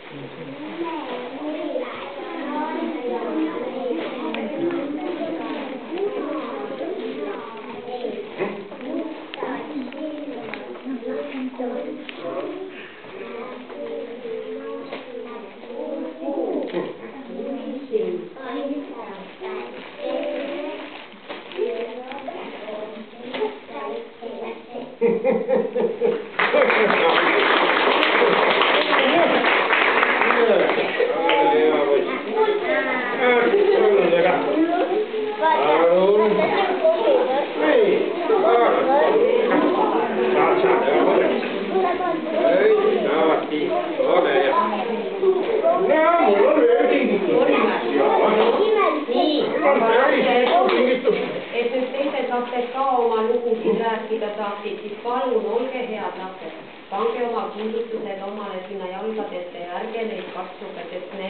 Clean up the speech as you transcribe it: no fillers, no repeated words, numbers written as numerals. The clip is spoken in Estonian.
Et nüüd teised lapsed ka oma lugusid rääkida saaksid, siis palun olge head lapsed, pange oma kingitused omale sinna jalgadesse ja ärge neid katsuge, sest need